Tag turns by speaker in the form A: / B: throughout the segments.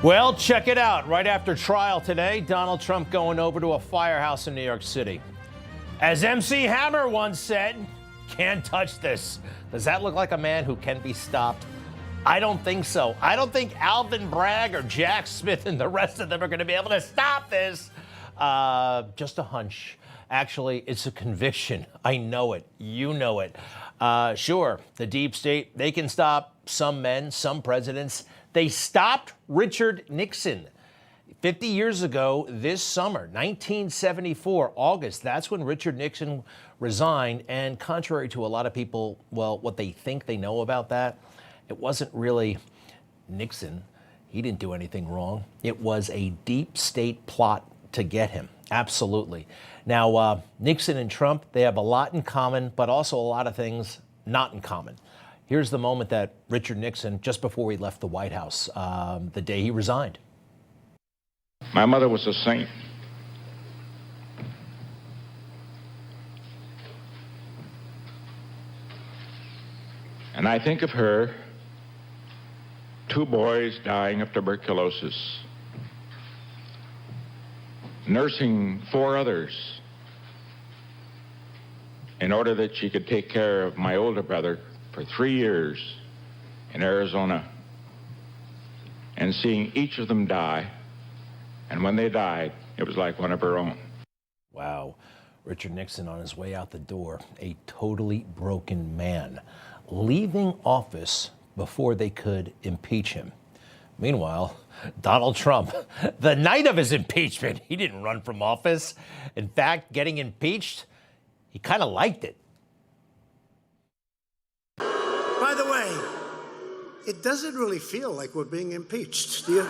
A: Well, check it out. Right after trial today, Donald Trump going over to a firehouse in New York City. As MC Hammer once said, can't touch this. Does that look like a man who can be stopped? I don't think so. I don't think Alvin Bragg or Jack Smith and the rest of them are going to be able to stop this. Just a hunch. Actually, it's a conviction. I know it. You know it. Sure, the deep state, they can stop some men, some presidents. They stopped Richard Nixon 50 years ago this summer, 1974, August. That's when Richard Nixon resigned. And contrary to a lot of people, well, what they think they know about that, it wasn't really Nixon. He didn't do anything wrong. It was a deep state plot to get him. Absolutely. Now, Nixon and Trump, they have a lot in common, but also a lot of things not in common. Here's the moment that Richard Nixon, just before he left the White House, the day he resigned.
B: My mother was a saint. And I think of her, 2 boys dying of tuberculosis, nursing 4 others in order that she could take care of my older brother for 3 years in Arizona, and seeing each of them die. And when they died, it was like one of her own.
A: Wow. Richard Nixon on his way out the door, a totally broken man, leaving office before they could impeach him. Meanwhile, Donald Trump, the night of his impeachment, he didn't run from office. In fact, getting impeached, he kind of liked it.
C: By the way, it doesn't really feel like we're being impeached, do you?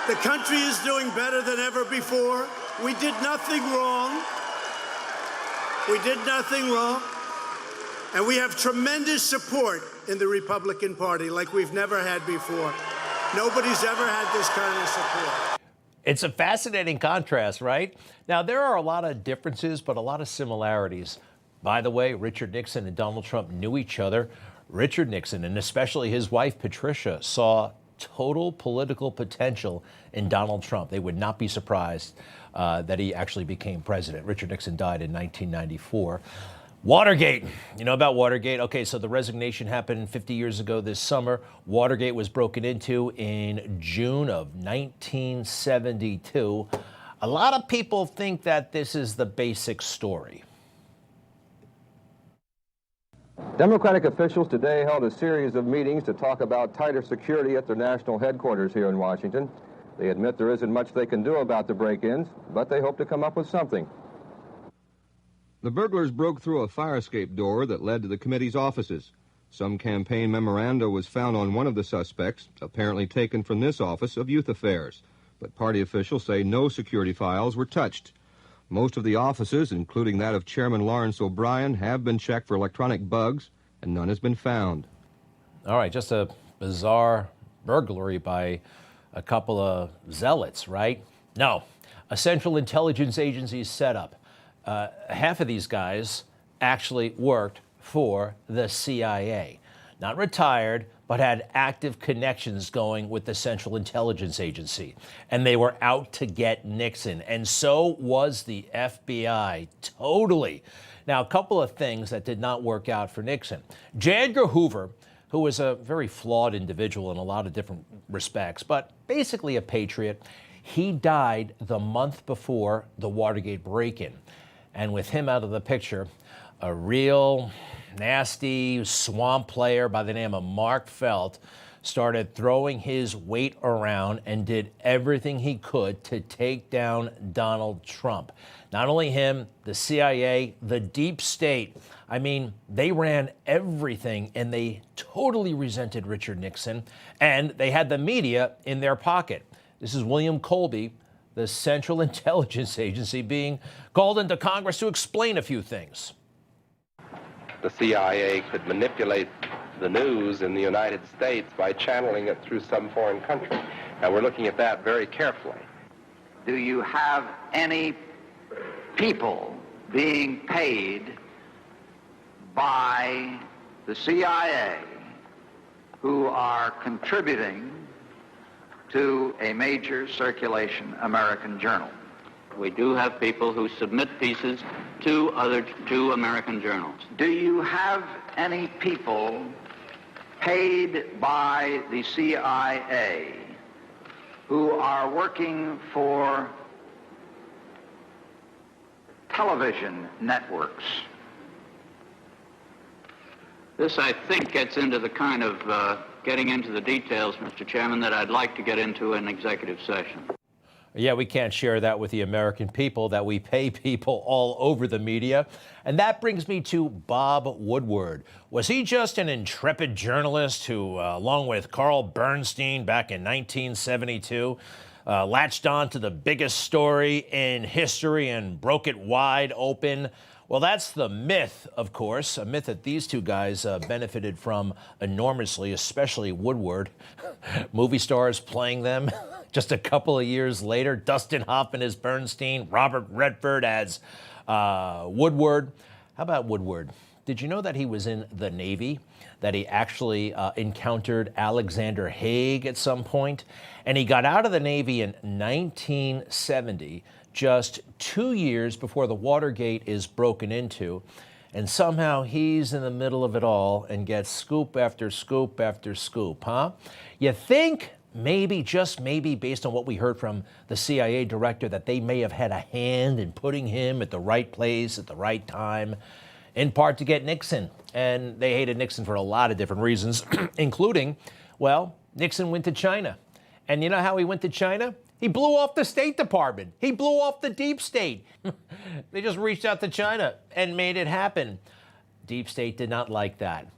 C: The country is doing better than ever before. We did nothing wrong. We did nothing wrong. And we have tremendous support in the Republican Party like we've never had before. Nobody's ever had this kind of support.
A: It's a fascinating contrast, right? Now, there are a lot of differences, but a lot of similarities. By the way, Richard Nixon and Donald Trump knew each other. Richard Nixon, and especially his wife, Patricia, saw total political potential in Donald Trump. They would not be surprised that he actually became president. Richard Nixon died in 1994. Watergate. You know about Watergate? Okay, so the resignation happened 50 years ago this summer. Watergate was broken into in June of 1972. A lot of people think that this is the basic story.
D: Democratic officials today held a series of meetings to talk about tighter security at their national headquarters here in Washington. They admit there isn't much they can do about the break-ins, but they hope to come up with something.
E: The burglars broke through a fire escape door that led to the committee's offices. Some campaign memoranda was found on one of the suspects, apparently taken from this office of Youth Affairs. But party officials say no security files were touched. Most of the offices, including that of Chairman Lawrence O'Brien, have been checked for electronic bugs, and none has been found. All right, just a bizarre burglary by a couple of zealots, right? No, a Central Intelligence Agency set up. Half of these guys actually worked for the CIA. Not retired, but had active connections going with the Central Intelligence Agency. And they were out to get Nixon. And so was the FBI. Totally. Now, a couple of things that did not work out for Nixon. J. Edgar Hoover, who was a very flawed individual in a lot of different respects, but basically a patriot, he died the month before the Watergate break-in. And with him out of the picture, a real nasty swamp player by the name of Mark Felt started throwing his weight around and did everything he could to take down Donald Trump. Not only him, the CIA, the deep state. I mean, they ran everything, and they totally resented Richard Nixon, and they had the media in their pocket. This is William Colby, the Central Intelligence Agency, being called into Congress to explain a few things.
F: The CIA could manipulate the news in the United States by channeling it through some foreign country. Now, we're looking at that very carefully.
G: Do you have any people being paid by the CIA who are contributing to a major circulation American journal?
H: We do have people who submit pieces to two American journals.
G: Do you have any people paid by the CIA who are working for television networks?
H: This, I think, gets into the kind of getting into the details, Mr. Chairman, that I'd like to get into in executive session.
A: Yeah, we can't share that with the American people, that we pay people all over the media. And that brings me to Bob Woodward. Was he just an intrepid journalist who, along with Carl Bernstein back in 1972, latched on to the biggest story in history and broke it wide open? Well, that's the myth, of course, a myth that these two guys benefited from enormously, especially Woodward. Movie stars playing them. Just a couple of years later, Dustin Hoffman as Bernstein, Robert Redford as Woodward. How about Woodward? Did you know that he was in the Navy, that he actually encountered Alexander Haig at some point? And he got out of the Navy in 1970, just 2 years before the Watergate is broken into. And somehow he's in the middle of it all and gets scoop after scoop after scoop, huh? You think maybe, just maybe, based on what we heard from the CIA director, that they may have had a hand in putting him at the right place at the right time, in part to get Nixon. And they hated Nixon for a lot of different reasons, including, well, Nixon went to China. And you know how he went to China? He blew off the State Department. He blew off the deep state. They just reached out to China and made it happen. Deep state did not like that.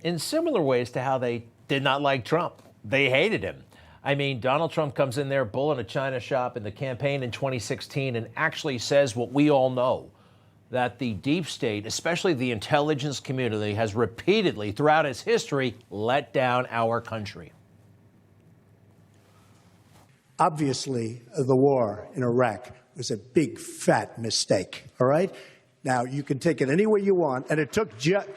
A: In similar ways to how they did not like Trump. They hated him. I mean, Donald Trump comes in there, bull in a china shop in the campaign in 2016 and actually says what we all know, that the deep state, especially the intelligence community, has repeatedly throughout its history let down our country.
C: Obviously, the war in Iraq was a big, fat mistake, all right? Now, you can take it any way you want, and it took Jeb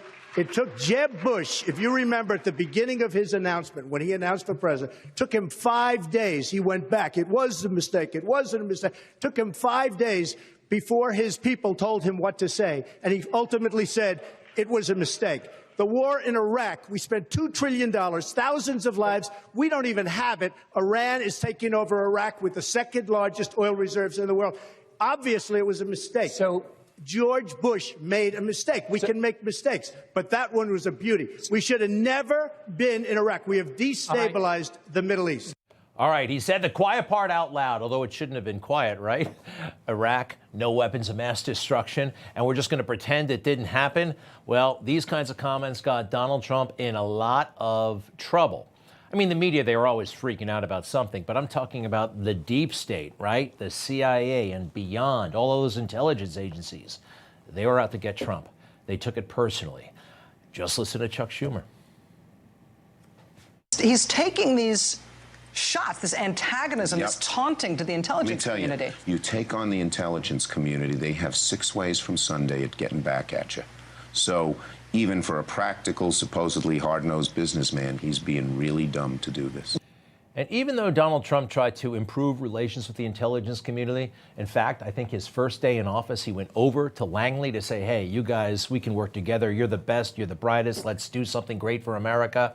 C: Bush, if you remember at the beginning of his announcement, when he announced for president, it took him 5 days. He went back. It was a mistake. It wasn't a mistake. It took him 5 days before his people told him what to say, and he ultimately said it was a mistake. The war in Iraq, we spent $2 trillion, thousands of lives. We don't even have it. Iran is taking over Iraq with the second largest oil reserves in the world. Obviously, it was a mistake. So George Bush made a mistake. We can make mistakes, but that one was a beauty. We should have never been in Iraq. We have destabilized the Middle East.
A: All right, he said the quiet part out loud, although it shouldn't have been quiet, right? Iraq, no weapons of mass destruction, and we're just going to pretend it didn't happen. Well, these kinds of comments got Donald Trump in a lot of trouble. I mean, the media, they were always freaking out about something, but I'm talking about the deep state, right? The CIA and beyond, all those intelligence agencies. They were out to get Trump. They took it personally. Just listen to Chuck Schumer.
I: He's taking these shots, this antagonism, this taunting to the intelligence community.
J: Let me tell you, you take on the intelligence community, they have 6 ways from Sunday at getting back at you. So even for a practical, supposedly hard-nosed businessman, he's being really dumb to do this.
A: And even though Donald Trump tried to improve relations with the intelligence community, in fact, I think his first day in office, he went over to Langley to say, hey, you guys, we can work together. You're the best. You're the brightest. Let's do something great for America.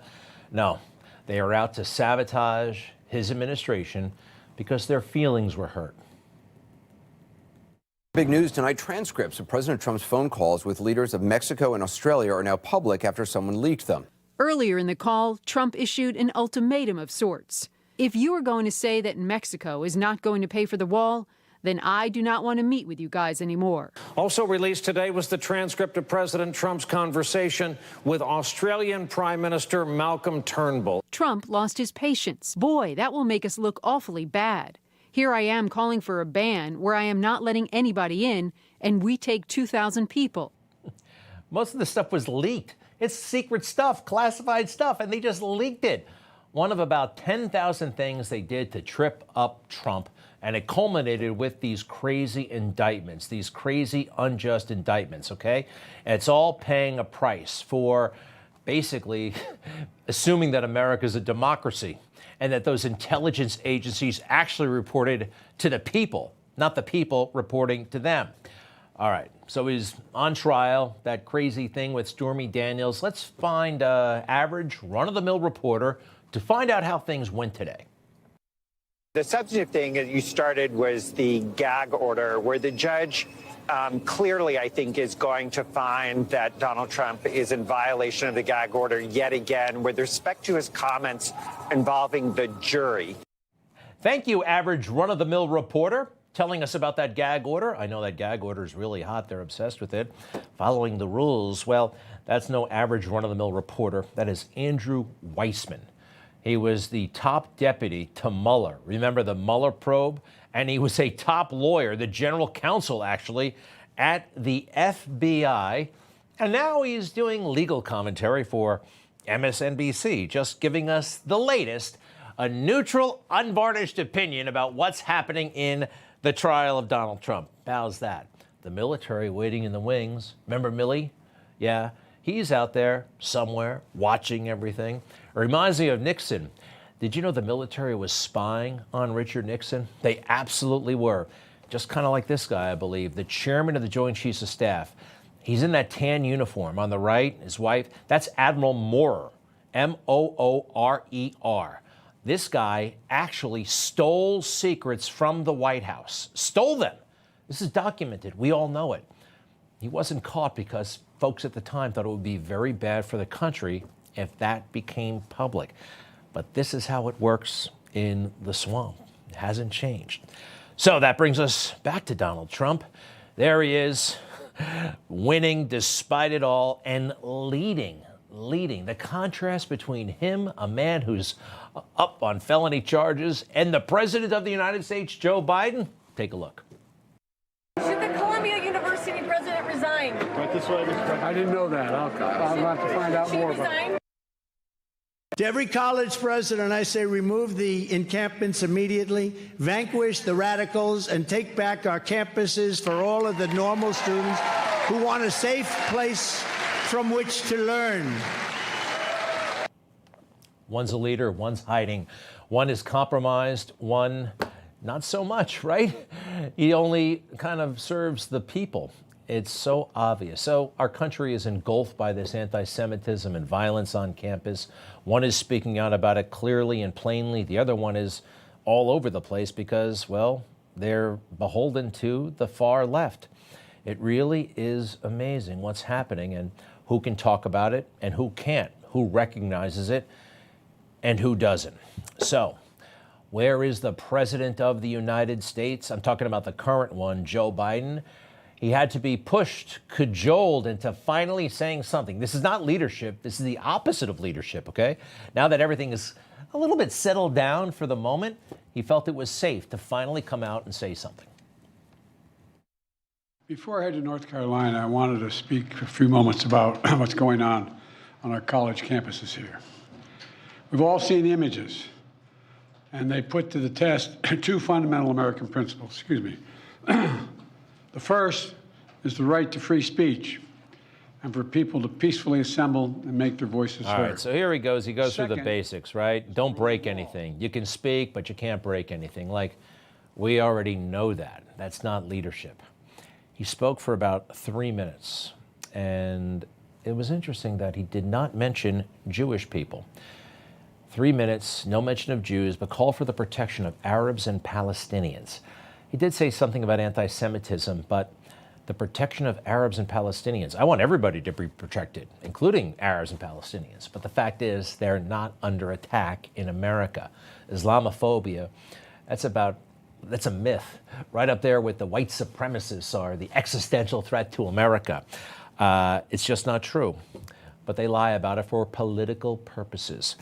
A: No, they are out to sabotage his administration because their feelings were hurt.
K: Big news tonight, transcripts of President Trump's phone calls with leaders of Mexico and Australia are now public after someone leaked them.
L: Earlier in the call, Trump issued an ultimatum of sorts. If you are going to say that Mexico is not going to pay for the wall, then I do not want to meet with you guys anymore.
M: Also released today was the transcript of President Trump's conversation with Australian Prime Minister Malcolm Turnbull.
L: Trump lost his patience. Boy, that will make us look awfully bad. Here I am calling for a ban where I am not letting anybody in, and we take 2,000 people.
A: Most of the stuff was leaked. It's secret stuff, classified stuff, and they just leaked it. One of about 10,000 things they did to trip up Trump, and it culminated with these crazy indictments, these crazy unjust indictments, okay? And it's all paying a price for basically assuming that America is a democracy and that those intelligence agencies actually reported to the people, not the people reporting to them. All right, so he's on trial, that crazy thing with Stormy Daniels. Let's find an average, run-of-the-mill reporter to find out how things went today.
N: The substantive thing that you started was the gag order, where the judge clearly, I think, is going to find that Donald Trump is in violation of the gag order yet again with respect to his comments involving the jury.
A: Thank you, average run-of-the-mill reporter, telling us about that gag order. I know that gag order is really hot. They're obsessed with it. Following the rules. Well, that's no average run-of-the-mill reporter. That is Andrew Weissman. He was the top deputy to Mueller. Remember the Mueller probe? And he was a top lawyer, the general counsel, actually, at the FBI. And now he's doing legal commentary for MSNBC, just giving us the latest, a neutral, unvarnished opinion about what's happening in the trial of Donald Trump. How's that? The military waiting in the wings. Remember Milley? Yeah, he's out there somewhere watching everything. It reminds me of Nixon. Did you know the military was spying on Richard Nixon? They absolutely were. Just kind of like this guy, I believe, the chairman of the Joint Chiefs of Staff. He's in that tan uniform on the right, his wife. That's Admiral Moorer, M-O-O-R-E-R. This guy actually stole secrets from the White House. Stole them. This is documented. We all know it. He wasn't caught because folks at the time thought it would be very bad for the country if that became public. But this is how it works in the swamp. It hasn't changed. So that brings us back to Donald Trump. There he is, winning despite it all and leading. The contrast between him, a man who's up on felony charges, and the president of the United States, Joe Biden. Take a look.
O: Should the Columbia University president resign?
P: Right this way, Mr. President. I didn't know that. I'll have to find out more about it.
C: To every college president, I say remove the encampments immediately, vanquish the radicals, and take back our campuses for all of the normal students who want a safe place from which to learn.
A: One's a leader, one's hiding. One is compromised, one not so much, right? He only kind of serves the people. It's so obvious. So our country is engulfed by this anti-Semitism and violence on campus. One is speaking out about it clearly and plainly. The other one is all over the place because, well, they're beholden to the far left. It really is amazing what's happening and who can talk about it and who can't, who recognizes it and who doesn't. So where is the President of the United States? I'm talking about the current one, Joe Biden. He had to be pushed, cajoled into finally saying something. This is not leadership. This is the opposite of leadership, okay? Now that everything is a little bit settled down for the moment, he felt it was safe to finally come out and say something.
P: Before I head to North Carolina, I wanted to speak a few moments about what's going on our college campuses here. We've all seen the images, and they put to the test two fundamental American principles. Excuse me. The first is the right to free speech and for people to peacefully assemble and make their voices heard.
A: All right, so here he goes. He goes through the basics, right? Don't break anything. You can speak, but you can't break anything. Like, we already know that. That's not leadership. He spoke for about 3 minutes, and it was interesting that he did not mention Jewish people. 3 minutes, no mention of Jews, but call for the protection of Arabs and Palestinians. He did say something about anti-Semitism, but the protection of Arabs and Palestinians. I want everybody to be protected, including Arabs and Palestinians. But the fact is, they're not under attack in America. Islamophobia, that's a myth, right up there with the white supremacists are the existential threat to America. It's just not true. But they lie about it for political purposes.